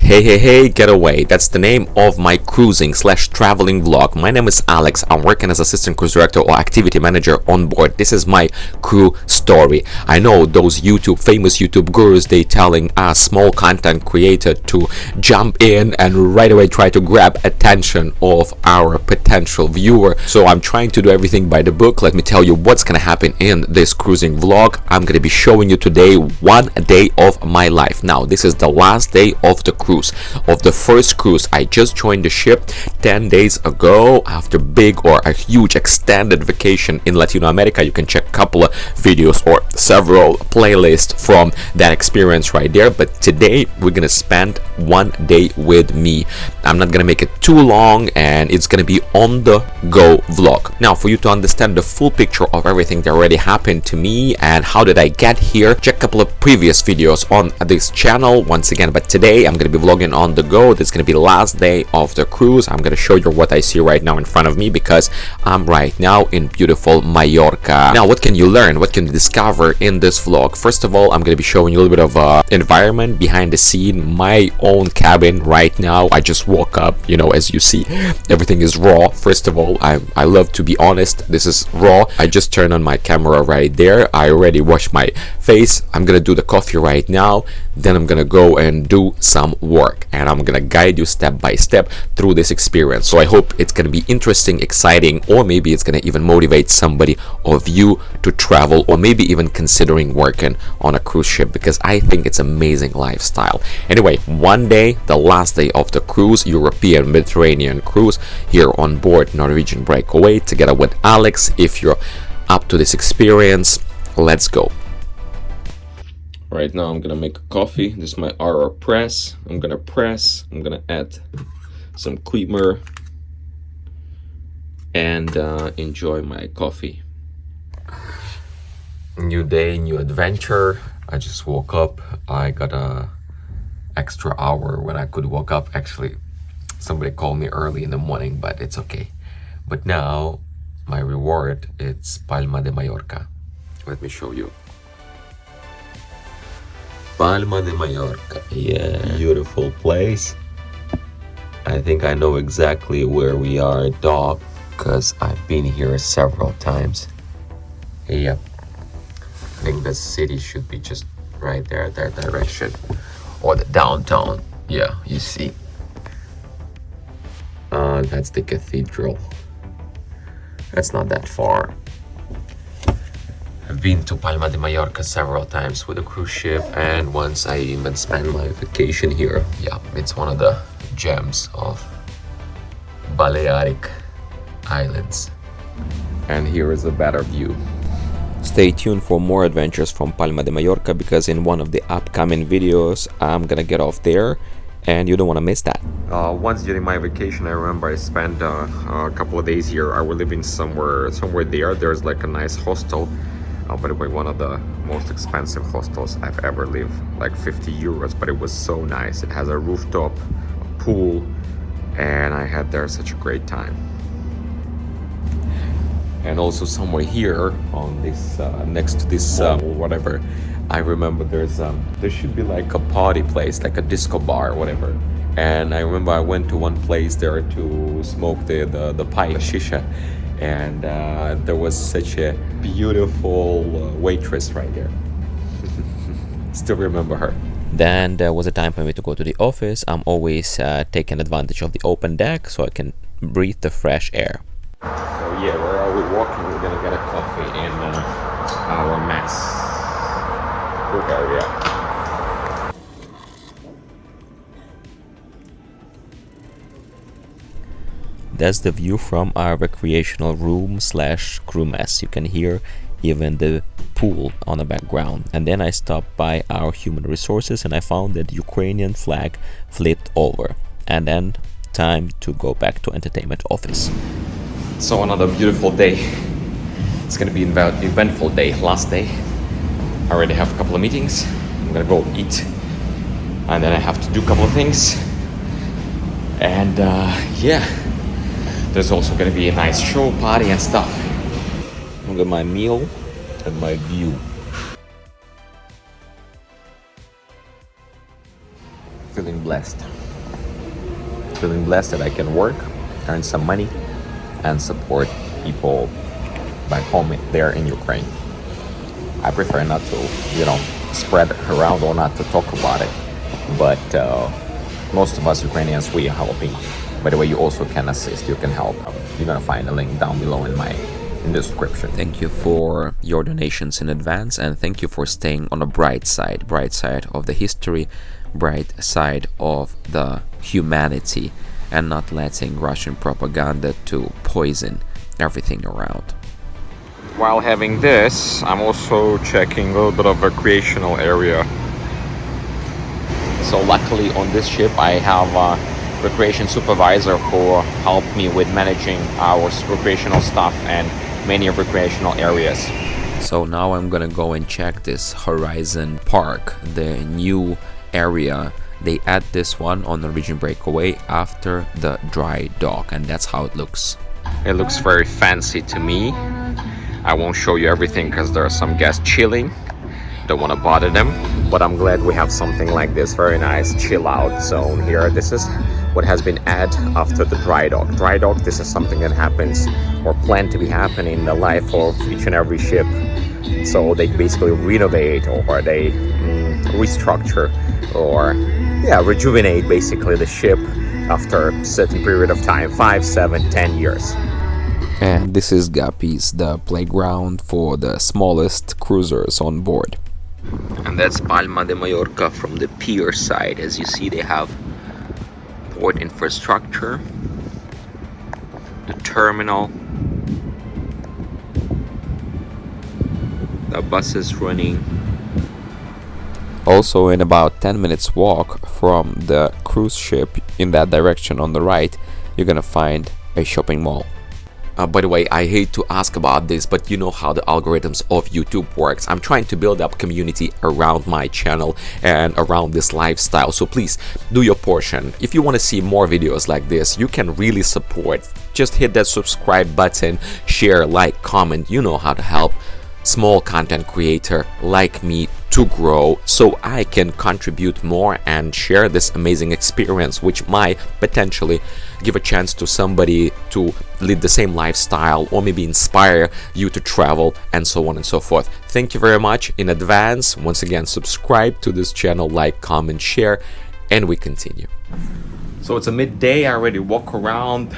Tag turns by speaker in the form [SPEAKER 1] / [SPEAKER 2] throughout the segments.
[SPEAKER 1] Hey, getaway. That's the name of my cruising / traveling vlog. My name is Alex. I'm working as assistant cruise director or activity manager on board. This is my crew story. I know those famous YouTube gurus, they telling us small content creator to jump in and right away try to grab attention of our potential viewer. So I'm trying to do everything by the book. Let me tell you what's gonna happen in this cruising vlog. I'm gonna be showing you today one day of my life. Now, this is the last day of the cruise, of the first cruise. I just joined the ship 10 days ago after big or a huge extended vacation in Latin America. You can check a couple of videos or several playlists from that experience right there. But today we're gonna spend one day with me. I'm not gonna make it too long and it's gonna be on the go vlog. Now, for you to understand the full picture of everything that already happened to me and how did I get here, check a couple of previous videos on this channel once again. But today I'm gonna be vlogging on the go. This is gonna be the last day of the cruise. I'm gonna show you what I see right now in front of me because I'm right now in beautiful Mallorca. Now, what can you learn? What can you discover in this vlog? First of all, I'm gonna be showing you a little bit of environment behind the scene, my own cabin right now. I just woke up, as you see, everything is raw. First of all, I love to be honest, this is raw. I just turned on my camera right there. I already washed my face. I'm gonna do the coffee right now, then I'm gonna go and do some work and I'm gonna guide you step by step through this experience. So I hope it's gonna be interesting, exciting, or maybe it's gonna even motivate somebody of you to travel or maybe even considering working on a cruise ship, because I think it's amazing lifestyle. Anyway, one day, the last day of the cruise, European Mediterranean cruise here on board Norwegian Breakaway together with Alex. If you're up to this experience, let's go. Right now I'm gonna make a coffee. This is my AeroPress. I'm gonna add some creamer and enjoy my coffee. New day, new adventure. I just woke up. I got a extra hour when I could wake up. Actually, somebody called me early in the morning, but it's okay. But now my reward, it's Palma de Mallorca. Let me show you. Palma de Mallorca. Yeah, beautiful place. I think I know exactly where we are, dog, because I've been here several times. Yep. I think the city should be just right there, that direction. Or the downtown. Yeah, you see. That's the cathedral. That's not that far. I've been to Palma de Mallorca several times with a cruise ship, and once I even spent my vacation here. Yeah, it's one of the gems of Balearic Islands. And here is a better view. Stay tuned for more adventures from Palma de Mallorca, because in one of the upcoming videos I'm gonna get off there and you don't want to miss that. Once during my vacation, I remember I spent a couple of days here. I was living somewhere there. There's like a nice hostel. By the way, one of the most expensive hostels I've ever lived, like 50 euros, but it was so nice. It has a rooftop, a pool, and I had there such a great time. And also somewhere here on this, next to this whatever, I remember there should be like a party place, like a disco bar or whatever. And I remember I went to one place there to smoke the pipe, shisha. And there was such a beautiful waitress right there. Still remember her. Then there was a time for me to go to the office. I'm always taking advantage of the open deck so I can breathe the fresh air. So yeah, where are we walking? We're gonna get a coffee in our mess group area. That's the view from our recreational room / crew mess. You can hear even the pool on the background. And then I stopped by our human resources and I found that Ukrainian flag flipped over. And then time to go back to entertainment office. So another beautiful day. It's gonna be an eventful day, last day. I already have a couple of meetings. I'm gonna go eat. And then I have to do a couple of things. And yeah. There's also going to be a nice show, party and stuff. Look at my meal and my view. Feeling blessed. Feeling blessed that I can work, earn some money, and support people back home there in Ukraine. I prefer not to, spread around or not to talk about it. But most of us Ukrainians, we are helping. By the way, you also can assist, you can help. You're gonna find a link down below in the description. Thank you for your donations in advance, and thank you for staying on the bright side of the history, bright side of the humanity, and not letting Russian propaganda to poison everything around. While having this, I'm also checking a little bit of recreational area. So luckily on this ship I have a recreation supervisor who helped me with managing our recreational stuff and many recreational areas. So now I'm gonna go and check this Horizon Park, the new area. They add this one on Norwegian Breakaway after the dry dock, and that's how it looks. It looks very fancy to me. I won't show you everything because there are some guests chilling. Don't want to bother them, but I'm glad we have something like this. Very nice chill out zone here. This is what has been added after the dry dock. Dry dock, this is something that happens or planned to be happening in the life of each and every ship. So they basically renovate or they restructure or rejuvenate basically the ship after a certain period of time, 5, 7, 10 years. And this is Guppies, the playground for the smallest cruisers on board. And that's Palma de Mallorca from the pier side. As you see, they have port infrastructure, the terminal, the buses running. Also, in about 10 minutes walk from the cruise ship in that direction on the right, you're gonna find a shopping mall. By the way, I hate to ask about this, but you know how the algorithms of YouTube works. I'm trying to build up community around my channel and around this lifestyle. So please do your portion. If you want to see more videos like this, you can really support. Just hit that subscribe button, share, like, comment. You know how to help small content creator like me to grow so I can contribute more and share this amazing experience, which might potentially give a chance to somebody to lead the same lifestyle or maybe inspire you to travel and so on and so forth. Thank you very much in advance. Once again, subscribe to this channel, like, comment, share, and we continue. So it's a midday. I already walk around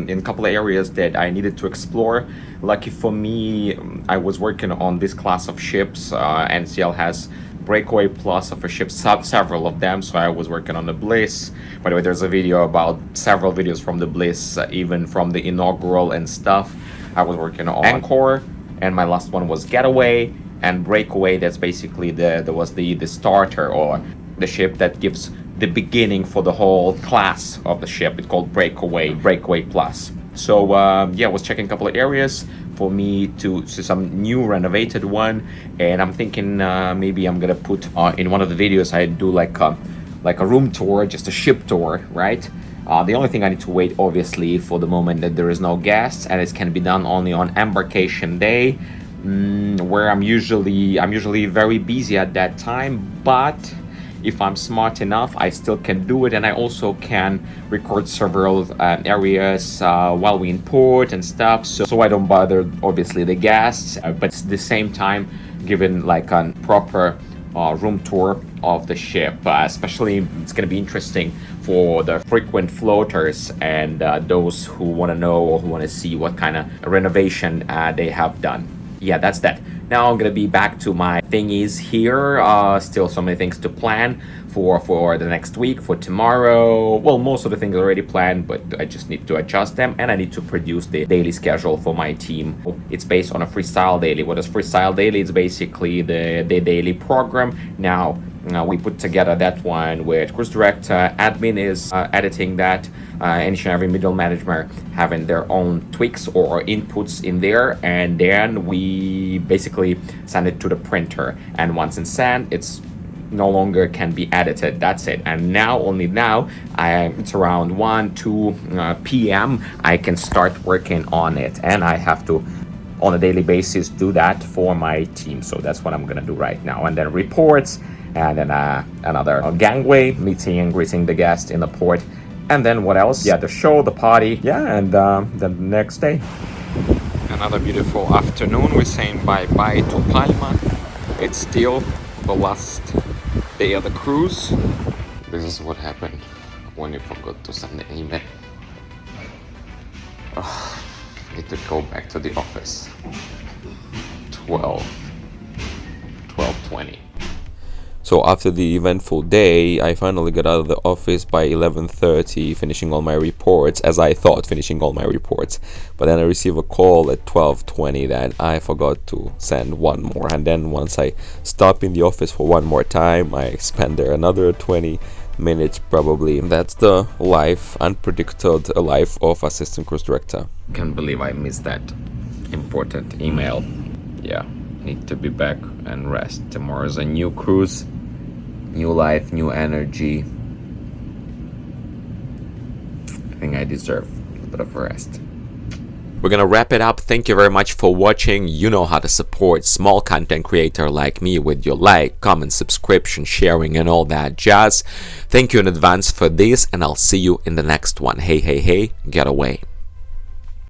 [SPEAKER 1] in a couple of areas that I needed to explore. Lucky for me, I was working on this class of ships. NCL has Breakaway plus of a ship, several of them. So I was working on the Bliss. By the way, there's a video about several videos from the Bliss, even from the inaugural and stuff. I was working on Anchor, and my last one was Getaway and Breakaway. That's basically the starter or the ship that gives the beginning for the whole class of the ship. It's called Breakaway Plus. So I was checking a couple of areas for me to see some new renovated one, and I'm thinking maybe I'm gonna put in one of the videos I do like a room tour, just a ship tour, right? The only thing I need to wait, obviously, for the moment that there is no guests, and it can be done only on embarkation day, where I'm usually very busy at that time, but if I'm smart enough, I still can do it, and I also can record several areas while we import and stuff, so I don't bother, obviously, the guests, but at the same time, giving like a proper room tour of the ship. Especially, it's going to be interesting for the frequent floaters and those who want to know or who want to see what kind of renovation they have done. Yeah, that's that. Now I'm gonna be back to my thingies here. Still so many things to plan for the next week, for tomorrow. Well, most of the things are already planned, but I just need to adjust them, and I need to produce the daily schedule for my team. It's based on a freestyle daily. What is freestyle daily? It's basically the daily program. Now we put together that one with cruise director, admin is editing that, each and every middle manager having their own tweaks or inputs in there, and then we basically send it to the printer, and once it's sent, it's no longer can be edited. That's it. And now, only now, it's around 1-2 p.m. I can start working on it, and I have to on a daily basis do that for my team. So that's what I'm gonna do right now, and then reports and then another gangway, meeting and greeting the guests in the port. And then what else? Yeah, the show, the party. Yeah, and the next day. Another beautiful afternoon. We're saying bye-bye to Palma. It's still the last day of the cruise. This is what happened when you forgot to send an email. Need to go back to the office. 12:20. So after the eventful day, I finally got out of the office by 11:30, finishing all my reports, as I thought, finishing all my reports. But then I received a call at 12:20 that I forgot to send one more. And then once I stop in the office for one more time, I spend there another 20 minutes probably. That's the life, unpredicted life of assistant cruise director. Can't believe I missed that important email. Yeah, need to be back and rest. Tomorrow's a new cruise, new life, new energy. I think I deserve a bit of rest. We're gonna wrap it up. Thank you very much for watching. You know how to support small content creator like me with your like, comment, subscription, sharing, and all that jazz. Thank you in advance for this, and I'll see you in the next one. Hey, hey, hey, get away.